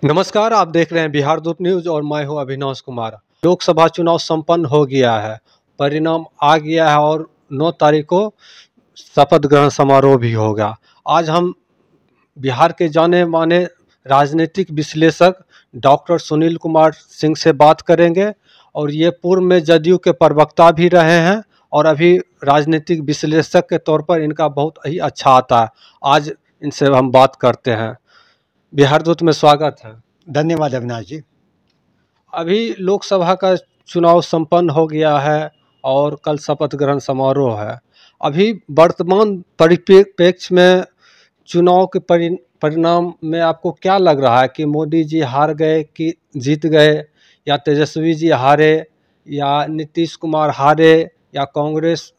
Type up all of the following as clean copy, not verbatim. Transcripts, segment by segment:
नमस्कार, आप देख रहे हैं बिहार दूत न्यूज और मैं हूं अभिनव कुमार। लोकसभा चुनाव संपन्न हो गया है, परिणाम आ गया है और 9 तारीख को शपथ ग्रहण समारोह भी होगा। आज हम बिहार के जाने माने राजनीतिक विश्लेषक डॉक्टर सुनील कुमार सिंह से बात करेंगे और ये पूर्व में जदयू के प्रवक्ता भी रहे हैं और अभी राजनीतिक विश्लेषक के तौर पर इनका बहुत ही अच्छा आता है। आज इनसे हम बात करते हैं। बिहार दूत में स्वागत है। धन्यवाद अविनाश जी। अभी लोकसभा का चुनाव संपन्न हो गया है और कल शपथ ग्रहण समारोह है। अभी वर्तमान परिप्रेक्ष्य में चुनाव के परिणाम में आपको क्या लग रहा है कि मोदी जी हार गए कि जीत गए, या तेजस्वी जी हारे, या नीतीश कुमार हारे, या कांग्रेस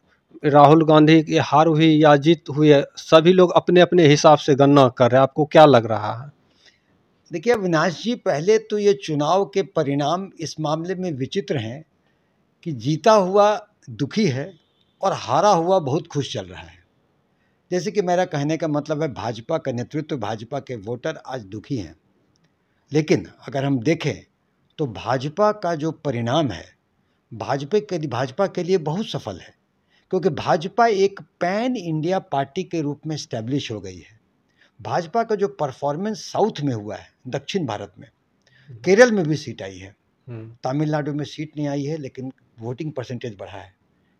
राहुल गांधी की हार हुई या जीत हुई है? सभी लोग अपने अपने हिसाब से गणना कर रहे हैं। आपको क्या लग रहा है? देखिए अविनाश जी, पहले तो ये चुनाव के परिणाम इस मामले में विचित्र हैं कि जीता हुआ दुखी है और हारा हुआ बहुत खुश चल रहा है। जैसे कि मेरा कहने का मतलब है, भाजपा का नेतृत्व, भाजपा के वोटर आज दुखी हैं। लेकिन अगर हम देखें तो भाजपा का जो परिणाम है भाजपा के लिए बहुत सफल है, क्योंकि भाजपा एक पैन इंडिया पार्टी के रूप में स्टैब्लिश हो गई है। भाजपा का जो परफॉर्मेंस साउथ में हुआ है, दक्षिण भारत में, केरल में भी सीट आई है, तमिलनाडु में सीट नहीं आई है लेकिन वोटिंग परसेंटेज बढ़ा है,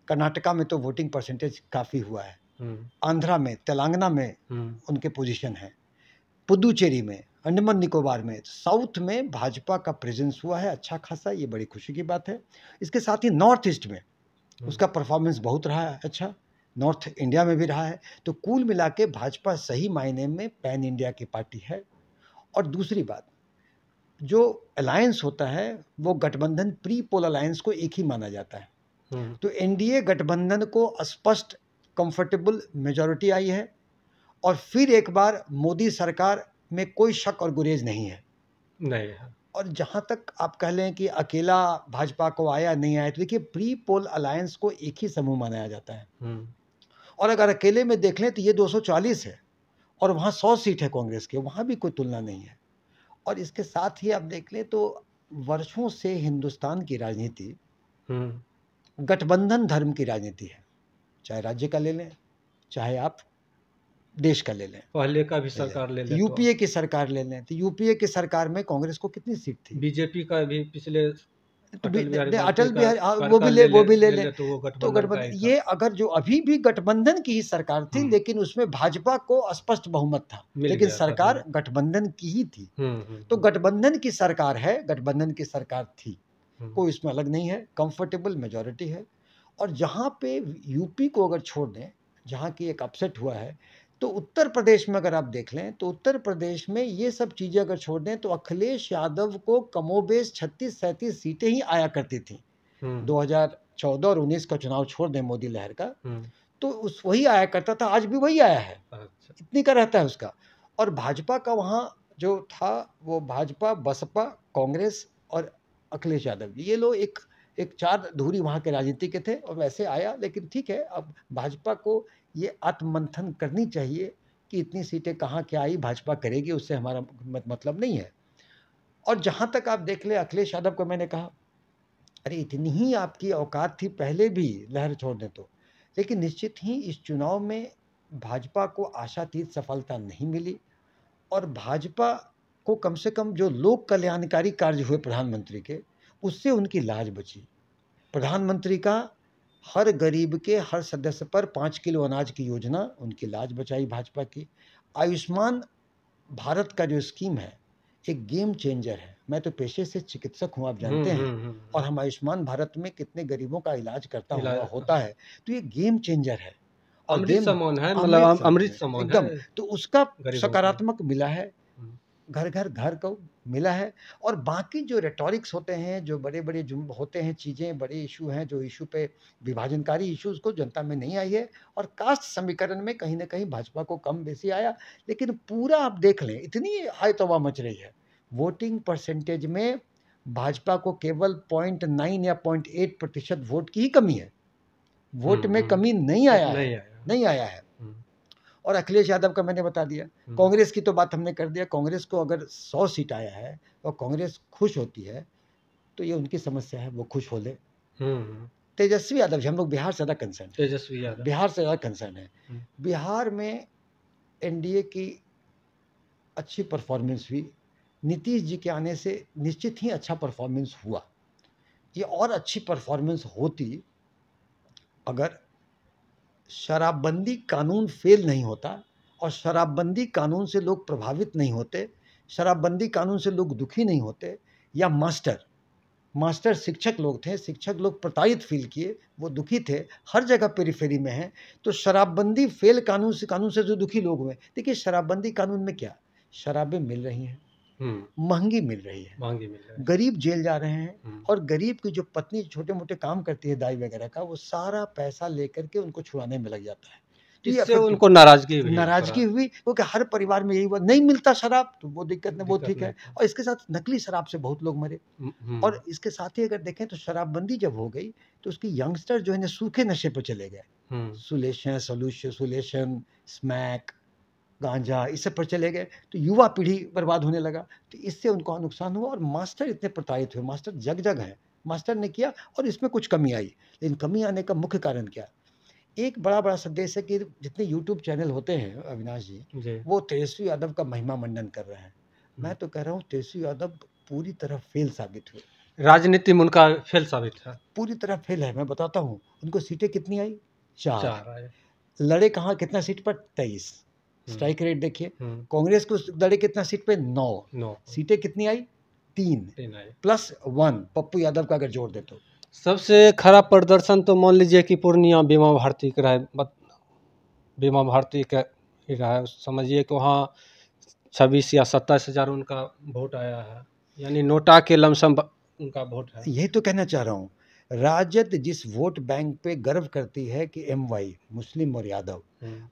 कर्नाटका में तो वोटिंग परसेंटेज काफ़ी हुआ है, आंध्रा में, तेलंगाना में उनके पोजीशन है, पुदुचेरी में, अंडमान निकोबार में, साउथ में भाजपा का प्रेजेंस हुआ है अच्छा खासा। ये बड़ी खुशी की बात है। इसके साथ ही नॉर्थ ईस्ट में उसका परफॉर्मेंस बहुत रहा है अच्छा, नॉर्थ इंडिया में भी रहा है। तो कुल मिला के भाजपा सही मायने में पैन इंडिया की पार्टी है। और दूसरी बात, जो अलायंस होता है वो गठबंधन प्री पोल अलायंस को एक ही माना जाता है। तो एनडीए गठबंधन को स्पष्ट कंफर्टेबल मेजॉरिटी आई है और फिर एक बार मोदी सरकार में कोई शक और गुरेज नहीं है। और जहाँ तक आप कह लें कि अकेला भाजपा को आया नहीं आया, तो देखिए प्री पोल अलायंस को एक ही समूह माना जाता है। और अगर अकेले में देख लें तो ये 240 है और वहाँ 100 सीट है कांग्रेस के, वहाँ भी कोई तुलना नहीं है। और इसके साथ ही आप देख लें तो वर्षों से हिंदुस्तान की राजनीति गठबंधन धर्म की राजनीति है, चाहे राज्य का ले लें चाहे आप देश का ले लें। पहले का भी सरकार ले लें, यूपीए की सरकार ले लें तो यूपीए की सरकार में कांग्रेस को कितनी सीट थी? बीजेपी का भी पिछले अटल बिहारी वो भी ले लें तो गठबंधन, ये अगर जो अभी भी गठबंधन की ही सरकार थी लेकिन उसमें भाजपा को स्पष्ट बहुमत था, लेकिन सरकार गठबंधन की ही थी। तो गठबंधन की सरकार है, गठबंधन की सरकार थी, कोई इसमें अलग नहीं है, कंफर्टेबल मेजॉरिटी है। और जहाँ पे यूपी को अगर छोड़ दें, जहाँ की एक अपसेट हुआ है, तो उत्तर प्रदेश में अगर आप देख लें तो उत्तर प्रदेश में ये सब चीज़ें अगर छोड़ दें तो अखिलेश यादव को कमोबेश 36-37 सीटें ही आया करती थी। 2014 और 19 का चुनाव छोड़ दें मोदी लहर का, तो उस वही आया करता था, आज भी वही आया है। इतनी का रहता है उसका। और भाजपा का वहाँ जो था वो भाजपा, बसपा, कांग्रेस और अखिलेश यादव, ये लोग एक चार धुरी वहाँ के राजनीति के थे और वैसे आया। लेकिन ठीक है, अब भाजपा को ये आत्ममंथन करनी चाहिए कि इतनी सीटें कहाँ क्या आई, भाजपा करेगी, उससे हमारा मतलब नहीं है। और जहाँ तक आप देख ले, अखिलेश यादव को मैंने कहा, अरे इतनी ही आपकी औकात थी पहले भी लहर छोड़ने तो, लेकिन निश्चित ही इस चुनाव में भाजपा को आशातीत सफलता नहीं मिली। और भाजपा को कम से कम जो लोक कल्याणकारी कार्य हुए प्रधानमंत्री के, उससे उनकी लाज बची। प्रधानमंत्री का हर गरीब के हर सदस्य पर 5 किलो अनाज की योजना, उनकी लाज बचाई भाजपा की। आयुष्मान भारत का जो स्कीम है एक गेम चेंजर है। मैं तो पेशे से चिकित्सक हूँ, आप जानते हैं, और हम आयुष्मान भारत में कितने गरीबों का इलाज होता है, तो ये गेम चेंजर है और अमृत समान है, मतलब अमृत समान एकदम। तो उसका सकारात्मक मिला है, घर घर को मिला है। और बाकी जो रेटोरिक्स होते हैं, जो बड़े बड़े जो होते हैं चीज़ें, बड़े इशू हैं, जो इशू पे विभाजनकारी इशूज़ को जनता में नहीं आई है। और कास्ट समीकरण में कहीं ना कहीं भाजपा को कम बेसी आया। लेकिन पूरा आप देख लें, इतनी हाई तौबा मच रही है, वोटिंग परसेंटेज में भाजपा को केवल 0.9 या 0.8% वोट की ही कमी है, वोट में कमी नहीं आया है। और अखिलेश यादव का मैंने बता दिया। कांग्रेस की तो बात हमने कर दिया। कांग्रेस को अगर 100 सीट आया है और कांग्रेस खुश होती है तो ये उनकी समस्या है, वो खुश हो ले। तेजस्वी यादव जी, हम लोग बिहार से ज़्यादा कंसर्न, तेजस्वी यादव बिहार से ज़्यादा कंसर्न है। बिहार में एनडीए की अच्छी परफॉर्मेंस हुई, नीतीश जी के आने से निश्चित ही अच्छा परफॉर्मेंस हुआ। ये और अच्छी परफॉर्मेंस होती अगर शराबबंदी कानून फेल नहीं होता और शराबबंदी कानून से लोग प्रभावित नहीं होते, शराबबंदी कानून से लोग दुखी नहीं होते, या मास्टर शिक्षक लोग थे, शिक्षक लोग प्रताड़ित फील किए, वो दुखी थे, हर जगह पेरिफेरी में है। तो शराबबंदी फेल कानून से जो दुखी लोग हुए, देखिए शराबबंदी कानून में क्या, शराबें मिल रही हैं, महंगी मिल रही है, गरीब जेल जा रहे हैं, और गरीब की जो पत्नी छोटे मोटे काम करती है दाई वगैरह का, वो सारा पैसा लेकर के उनको छुड़ाने में लग जाता है। इससे उनको नाराजगी हुई, क्योंकि हर परिवार में यही हुआ, नहीं मिलता शराब तो वो दिक्कत नहीं, वो ठीक है। और इसके साथ नकली शराब से बहुत लोग मरे। और इसके साथ ही अगर देखें तो शराबबंदी जब हो गई तो उसकी यंगस्टर जो है ना सूखे नशे पर चले गए, सुलेशन, स्मैक, गांजा, इस सब पर चले गए, तो युवा पीढ़ी बर्बाद होने लगा। तो इससे उनको नुकसान हुआ और मास्टर इतने प्रताड़ित हुए। मास्टर जग है, मास्टर ने किया और इसमें कुछ कमी आई। लेकिन कमी आने का मुख्य कारण क्या, एक बड़ा संदेश है कि जितने यूट्यूब चैनल होते हैं अविनाश जी, वो तेजस्वी यादव का महिमा मंडन कर रहे हैं। मैं तो कह रहा हूँ तेजस्वी यादव पूरी तरह फेल साबित हुए, राजनीति में उनका फेल साबित है, पूरी तरह फेल है। मैं बताता हूँ उनको सीटें कितनी आई, 4 लड़े कहाँ, कितना सीट पर, 23। स्ट्राइक रेट देखिए, कांग्रेस को लड़े कितना सीट पे, 9 सीटें कितनी आई, 3 +1 पप्पू यादव का अगर जोड़ दे तो। सबसे खराब प्रदर्शन तो मान लीजिए कि पूर्णिया बीमा भारती का रहा, बीमा भारती का रहा, समझिए कि वहाँ 26 या 27 हज़ार उनका वोट आया है, यानी नोटा के लमसम उनका वोट है। यही तो कहना चाह रहा हूँ, राजद जिस वोट बैंक पे गर्व करती है कि MY मुस्लिम और यादव,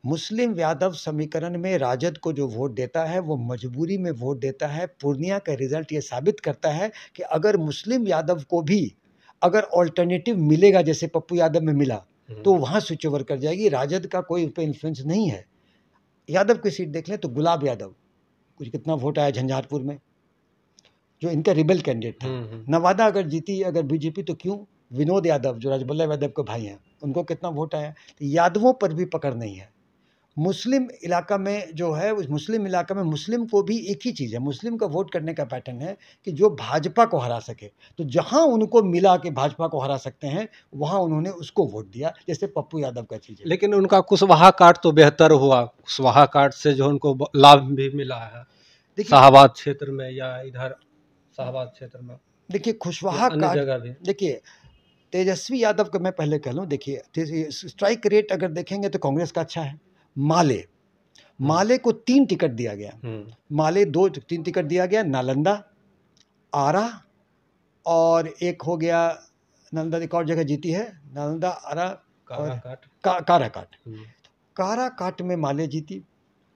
मुस्लिम यादव समीकरण में राजद को जो वोट देता है वो मजबूरी में वोट देता है। पूर्णिया का रिजल्ट ये साबित करता है कि अगर मुस्लिम यादव को भी अगर ऑल्टरनेटिव मिलेगा जैसे पप्पू यादव में मिला तो वहाँ स्विच ओवर कर जाएगी। राजद का कोई उस पर इन्फ्लुएंस नहीं है। यादव की सीट देख लें तो गुलाब यादव, कुछ कितना वोट आया झंझारपुर में, जो इनका रिबेल कैंडिडेट था। नवादा अगर जीती अगर बीजेपी तो क्यों, विनोद यादव जो राजबल्लभ यादव के भाई हैं, उनको कितना वोट आया। तो यादवों पर भी पकड़ नहीं है। मुस्लिम इलाका में जो है, उस मुस्लिम इलाका में मुस्लिम को भी एक ही चीज़ है, मुस्लिम का वोट करने का पैटर्न है कि जो भाजपा को हरा सके। तो जहां उनको मिला कि भाजपा को हरा सकते हैं वहां उन्होंने उसको वोट दिया, जैसे पप्पू यादव का चीज़ है। लेकिन उनका कुशवाहा कार्ड तो बेहतर हुआ, कुशवाहा कार्ड से जो उनको लाभ भी मिला है शाहबाद क्षेत्र में या इधर शाहबाद क्षेत्र में। देखिए कुशवाहा कार्ड, देखिए तेजस्वी यादव का मैं पहले कह लूँ, देखिए स्ट्राइक रेट अगर देखेंगे तो कांग्रेस का अच्छा है। माले को 3 टिकट दिया गया, माले 3 टिकट दिया गया, नालंदा, आरा और एक हो गया नालंदा, एक और जगह जीती है, नालंदा, आरा और काराकाट में माले जीती।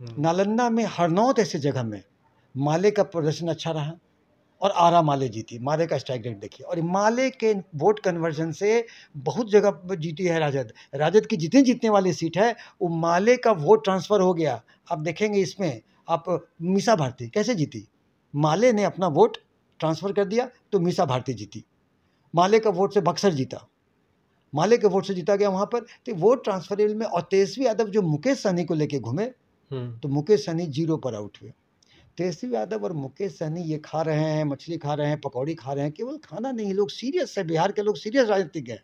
नालंदा में हरनौत ऐसे जगह में माले का प्रदर्शन अच्छा रहा और आरा माले जीती। माले का स्ट्राइक रेट देखिए, और माले के वोट कन्वर्जन से बहुत जगह जीती है राजद की जितनी जीतने वाली सीट है वो माले का वोट ट्रांसफ़र हो गया। आप देखेंगे इसमें आप मीसा भारती कैसे जीती, माले ने अपना वोट ट्रांसफ़र कर दिया तो मीसा भारती जीती। माले का वोट से बक्सर जीता, माले के वोट से जीता गया वहाँ पर। तो वोट ट्रांसफरेबल में, और तेजस्वी यादव जो मुकेश सहनी को लेके घूमे तो मुकेश सहनी 0 पर आउट हुए। तेजस्वी यादव और मुकेश सहनी ये खा रहे हैं, मछली खा रहे हैं, पकौड़ी खा रहे हैं, केवल खाना नहीं, लोग सीरियस है, बिहार के लोग सीरियस राजनीतिज्ञ हैं,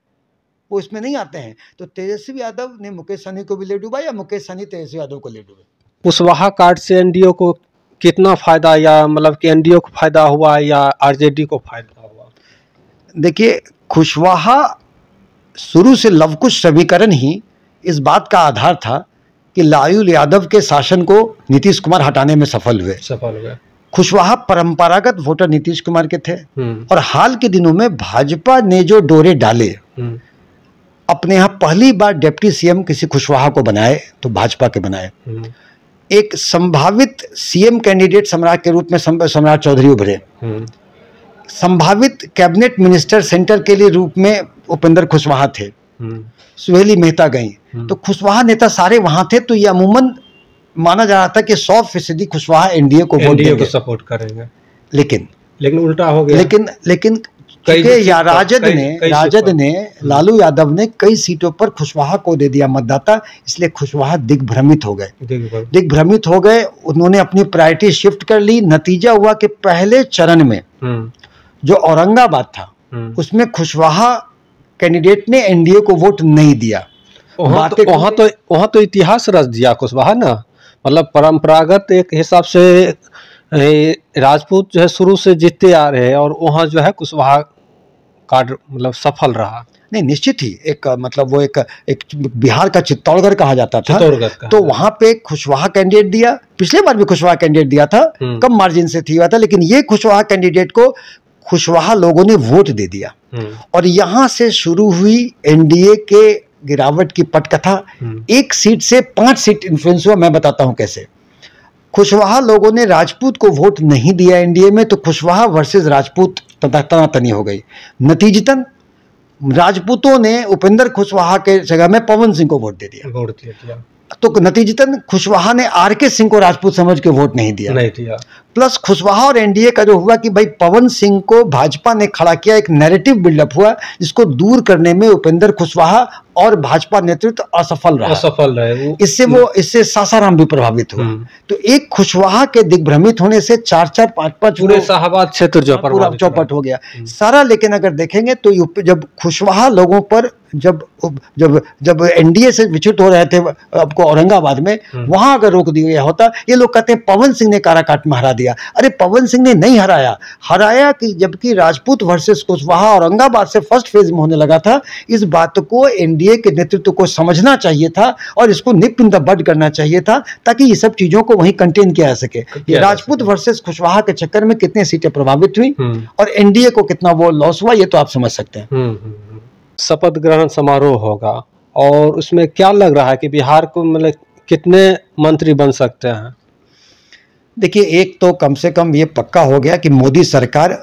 वो इसमें नहीं आते हैं। तो तेजस्वी यादव ने मुकेश सहनी को भी ले डूबा या मुकेश सहनी तेजस्वी यादव को ले डूबे। कुशवाहा कार्ड से एनडीए को कितना फायदा, या मतलब कि एनडीए को फायदा हुआ या आरजेडी को फायदा हुआ? देखिए कुशवाहा शुरू से लवकुश समीकरण ही इस बात का आधार था कि लालू यादव के शासन को नीतीश कुमार हटाने में सफल हुए। कुशवाहा परंपरागत वोटर नीतीश कुमार के थे और हाल के दिनों में भाजपा ने जो डोरे डाले, अपने यहाँ पहली बार डिप्टी सीएम किसी कुशवाहा को बनाए तो भाजपा के बनाए। एक संभावित सीएम कैंडिडेट सम्राट के रूप में सम्राट चौधरी उभरे, संभावित कैबिनेट मिनिस्टर सेंटर के लिए रूप में उपेंद्र कुशवाहा थे, सुहेली मेहता गई, तो कुशवाहा नेता सारे वहां थे। तो ये अमूमन माना जा रहा था कि 100% कुशवाहा एनडीए को वोट देंगे, सपोर्ट करेंगे, लेकिन उल्टा हो गया। लेकिन राजद ने लालू यादव ने कई सीटों पर कुशवाहा को दे दिया मतदाता, इसलिए कुशवाहा दिग्भ्रमित हो गए। उन्होंने अपनी प्रायोरिटी शिफ्ट कर ली। नतीजा हुआ कि पहले चरण में जो औरंगाबाद था उसमें कुशवाहा कैंडिडेट ने एनडीए को वोट नहीं दिया। वहां तो इतिहास रच दिया कुशवाहा ना, मतलब परंपरागत एक हिसाब से राजपूत जो है शुरू से जीतते आ रहे हैं और वहाँ जो है कुशवाहा कार्ड मतलब सफल रहा। नहीं, निश्चित ही एक मतलब वो एक बिहार का चित्तौड़गढ़ कहा जाता था, तो वहां पे कुशवाहा कैंडिडेट दिया। पिछले बार भी कुशवाहा कैंडिडेट दिया था, कम मार्जिन से थी हुआ था, लेकिन ये कुशवाहा कैंडिडेट को कुशवाहा लोगों ने वोट दे दिया और यहां से शुरू हुई एनडीए के गिरावट की पटकथा। 1 सीट से 5 सीट इन्फ्लुएंस हुआ। मैं बताता हूं कैसे। कुशवाहा लोगों ने राजपूत को वोट नहीं दिया एनडीए में, तो कुशवाहा वर्सेस राजपूत तनातनी हो गई। नतीजतन राजपूतों ने उपेंद्र कुशवाहा के जगह में पवन सिंह को वोट दे दिया। तो नतीजतन कुशवाहा ने आरके सिंह को राजपूत समझ के वोट नहीं दिया। प्लस कुशवाहा और एनडीए का जो हुआ कि भाई पवन सिंह को भाजपा ने खड़ा किया, एक नैरेटिव बिल्डअप हुआ जिसको दूर करने में उपेंद्र कुशवाहा और भाजपा नेतृत्व असफल रहे। इससे सासाराम भी प्रभावित हुआ। तो एक कुशवाहा के दिग्भ्रमित होने से 4-4, 5-5 पूरे शाहबाद क्षेत्र पूरा चौपट हो गया सारा। लेकिन अगर देखेंगे तो जब कुशवाहा लोगों पर जब एनडीए से विचुत हो रहे थे आपको औरंगाबाद में, वहां अगर रोक दिया गया होता, ये लोग कहते हैं पवन सिंह ने काराकाट में हरा दिया। अरे पवन सिंह ने नहीं हराया कि जबकि राजपूत वर्सेस कुशवाहा औरंगाबाद से फर्स्ट फेज में होने लगा था। इस बात को एनडीए के नेतृत्व को समझना चाहिए था और इसको निप इन द बड करना चाहिए था, ताकि ये सब चीजों को वहीं कंटेन किया जा सके। ये राजपूत वर्सेस कुशवाहा के चक्कर में कितनी सीटें प्रभावित हुई और एनडीए को कितना वो लॉस हुआ, ये तो आप समझ सकते हैं। शपथ ग्रहण समारोह होगा और उसमें क्या लग रहा है कि बिहार को मतलब कितने मंत्री बन सकते हैं? देखिए, एक तो कम से कम ये पक्का हो गया कि मोदी सरकार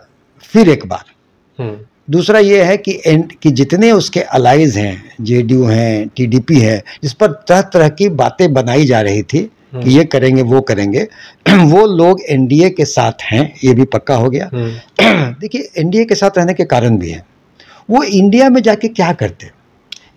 फिर एक बार। दूसरा ये है कि जितने उसके अलाइज हैं, जेडीयू हैं, टीडीपी है, जिस पर तरह तरह की बातें बनाई जा रही थी कि ये करेंगे वो करेंगे, वो लोग एनडीए के साथ हैं, ये भी पक्का हो गया। देखिए, एनडीए के साथ रहने के कारण भी है, वो इंडिया में जाके क्या करते।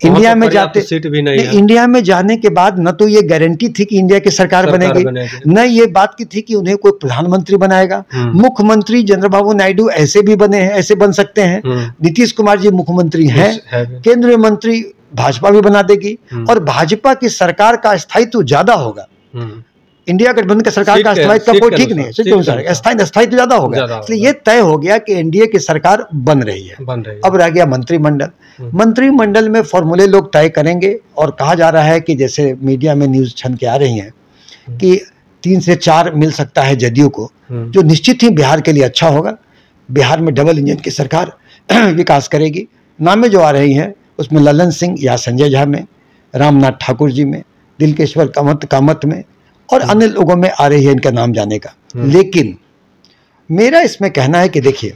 इंडिया में जाते सीट भी नहीं है। इंडिया में जाने के बाद न तो ये गारंटी थी कि इंडिया की सरकार बनेगी, न ये बात की थी कि उन्हें कोई प्रधानमंत्री बनाएगा। मुख्यमंत्री चंद्रबाबू नायडू ऐसे भी बने हैं, ऐसे बन सकते हैं। नीतीश कुमार जी मुख्यमंत्री हैं, केंद्रीय मंत्री भाजपा भी बना देगी और भाजपा की सरकार का स्थायित्व ज्यादा होगा। इंडिया गठबंधन की सरकार का स्थायित्व कोई ठीक नहीं है, स्थायित्व ज्यादा होगा। इसलिए ये तय हो गया कि एनडीए की सरकार बन रही है। अब रह गया मंत्रिमंडल। मंत्रिमंडल में फॉर्मूले लोग तय करेंगे और कहा जा रहा है कि जैसे मीडिया में न्यूज छन के आ रही हैं कि 3 से 4 मिल सकता है जदयू को, जो निश्चित ही बिहार के लिए अच्छा होगा। बिहार में डबल इंजन की सरकार विकास करेगी। नामें जो आ रही हैं उसमें ललन सिंह या संजय झा में, रामनाथ ठाकुर जी में, दिलकेश्वर कामत में और अन्य लोगों में आ रही है इनका नाम जाने का। लेकिन मेरा इसमें कहना है कि देखिए,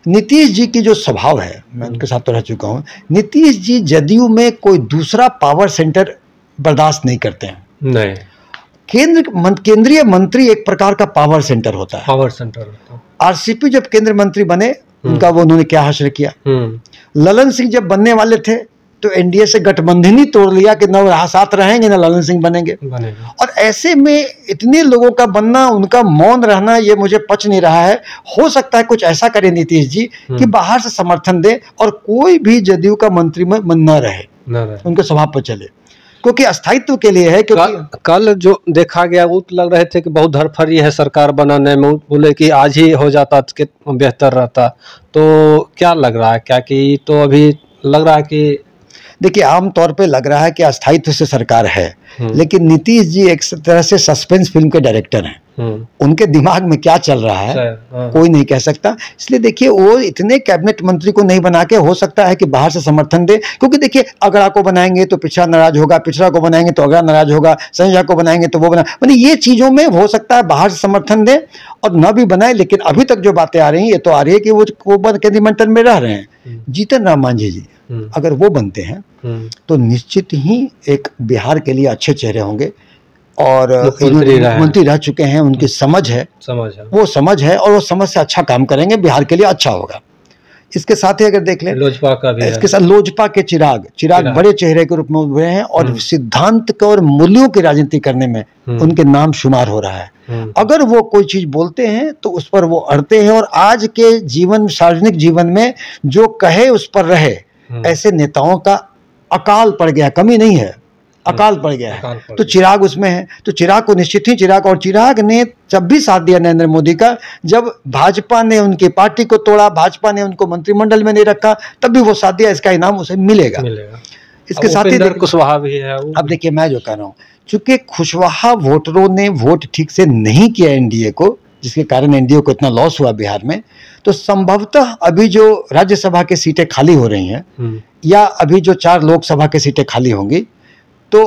नीतीश जी की जो स्वभाव है, मैं उनके साथ तो रह चुका हूं, नीतीश जी जदयू में कोई दूसरा पावर सेंटर बर्दाश्त नहीं करते हैं। नहीं, केंद्रीय मंत्री एक प्रकार का पावर सेंटर होता है। पावर सेंटर होता है। आरसीपी जब केंद्रीय मंत्री बने, उनका वो उन्होंने क्या हासिल किया। ललन सिंह जब बनने वाले थे तो एनडीए से गठबंधन ही तोड़ लिया कि न साथ रहेंगे न ललन सिंह बनेंगे। और ऐसे में इतने लोगों का बनना, उनका मौन रहना, ये मुझे पच नहीं रहा है। हो सकता है कुछ ऐसा करे नीतीश जी कि बाहर से समर्थन दे और कोई भी जदयू का मंत्री में न रहे, उनके स्वभाव पर चले, क्योंकि अस्थायित्व के लिए है। क्योंकि कल जो देखा गया वो लग रहे थे कि बहुत धड़फड़ी है सरकार बनाने में, बोले कि आज ही हो जाता तो बेहतर रहता। तो क्या लग रहा है, क्या कि तो अभी लग रहा है कि देखिए, आमतौर पे लग रहा है कि अस्थायित्व से सरकार है, लेकिन नीतीश जी एक तरह से सस्पेंस फिल्म के डायरेक्टर हैं। उनके दिमाग में क्या चल रहा है कोई नहीं कह सकता। इसलिए देखिए, वो इतने कैबिनेट मंत्री को नहीं बना के, हो सकता है कि बाहर से समर्थन दे, क्योंकि देखिए, अगड़ा को बनाएंगे तो पिछड़ा नाराज होगा, पिछड़ा को बनाएंगे तो अगड़ा नाराज होगा, संजय को बनाएंगे तो वो बना, मतलब ये चीजों में हो सकता है बाहर से समर्थन दे और न भी बनाए। लेकिन अभी तक जो बातें आ रही हैं, ये तो आ रही है कि वो केंद्रीय मंत्री में रह रहे हैं। जीतन राम मांझी जी अगर वो बनते हैं तो निश्चित ही एक बिहार के लिए अच्छे चेहरे होंगे। और मुख्यमंत्री रह चुके हैं, उनकी समझ है, वो समझ है और वो समझ से अच्छा काम करेंगे, बिहार के लिए अच्छा होगा। इसके साथ ही अगर देख लें लोजपा का भी इसके साथ लोजपा के चिराग बड़े चेहरे के रूप में उभरे हैं और सिद्धांत के और मूल्यों की राजनीति करने में उनके नाम शुमार हो रहा है। अगर वो कोई चीज बोलते हैं तो उस पर वो अड़ते हैं और आज के जीवन, सार्वजनिक जीवन में जो कहे उस पर रहे, ऐसे नेताओं का अकाल पड़ गया, कमी नहीं है, अकाल पड़ गया है। तो चिराग उसमें है, तो चिराग को निश्चित ही चिराग ने जब भी साथ दिया नरेंद्र मोदी का, जब भाजपा ने उनकी पार्टी को तोड़ा, भाजपा ने उनको मंत्रिमंडल में नहीं रखा, तब भी वो साथ दिया, इसका इनाम उसे मिलेगा। इसके साथ ही कुशवाहा भी है। अब देखिए मैं जो कह रहा हूँ, चूंकि कुशवाहा वोटरों ने वोट ठीक से नहीं किया एनडीए को, जिसके कारण एनडीए को इतना लॉस हुआ बिहार में, तो संभवतः अभी जो राज्यसभा की सीटें खाली हो रही हैं या अभी जो 4 लोकसभा की सीटें खाली होंगी, तो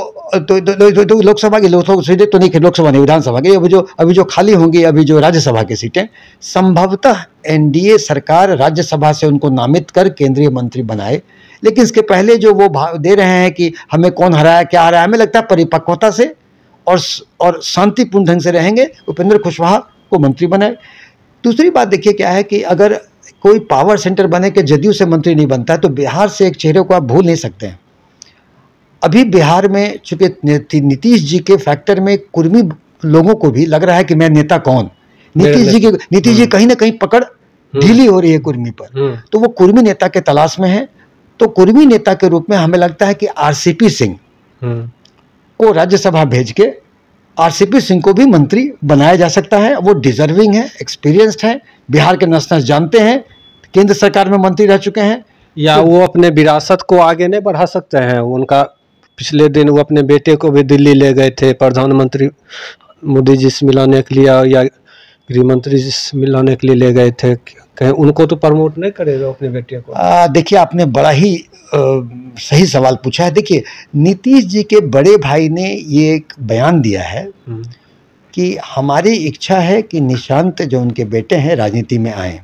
लोकसभा की सीटें तो नहीं, लोकसभा नहीं, विधानसभा की अभी जो खाली होंगी, अभी जो राज्यसभा की सीटें, संभवतः एनडीए सरकार राज्यसभा से उनको नामित कर केंद्रीय मंत्री बनाए। लेकिन इसके पहले जो वो दे रहे हैं कि हमें कौन हराया, क्या हराया, हमें लगता है परिपक्वता से और शांतिपूर्ण ढंग से रहेंगे, उपेंद्र कुशवाहा को मंत्री बनाए। दूसरी बात देखिए क्या है कि अगर कोई पावर सेंटर बने के जदयू से मंत्री नहीं बनता है, तो बिहार से एक चेहरे को आप भूल नहीं सकते हैं। अभी बिहार में चूंकि नीतीश जी के फैक्टर में कुर्मी लोगों को भी लग रहा है कि मैं नेता कौन, नीतीश जी कहीं ना कहीं पकड़ ढीली हो रही है कुर्मी पर, तो वो कुर्मी नेता के तलाश में है। तो कुर्मी नेता के रूप में हमें लगता है कि आरसीपी सिंह को राज्यसभा भेज के आरसीपी सिंह को भी मंत्री बनाया जा सकता है। वो डिजर्विंग है, एक्सपीरियंस्ड है, बिहार के नस नस जानते हैं, केंद्र सरकार में मंत्री रह चुके हैं। या वो अपने विरासत को आगे नहीं बढ़ा सकते हैं। उनका पिछले दिन वो अपने बेटे को भी दिल्ली ले गए थे प्रधानमंत्री मोदी जी से मिलाने के लिए, या गृह मंत्री जी से मिलाने के लिए ले गए थे। कहीं उनको तो प्रमोट नहीं करेगा अपने बेटे को? देखिए आपने बड़ा ही सही सवाल पूछा है। देखिए नीतीश जी के बड़े भाई ने ये एक बयान दिया है कि हमारी इच्छा है कि निशांत जो उनके बेटे हैं राजनीति में आए।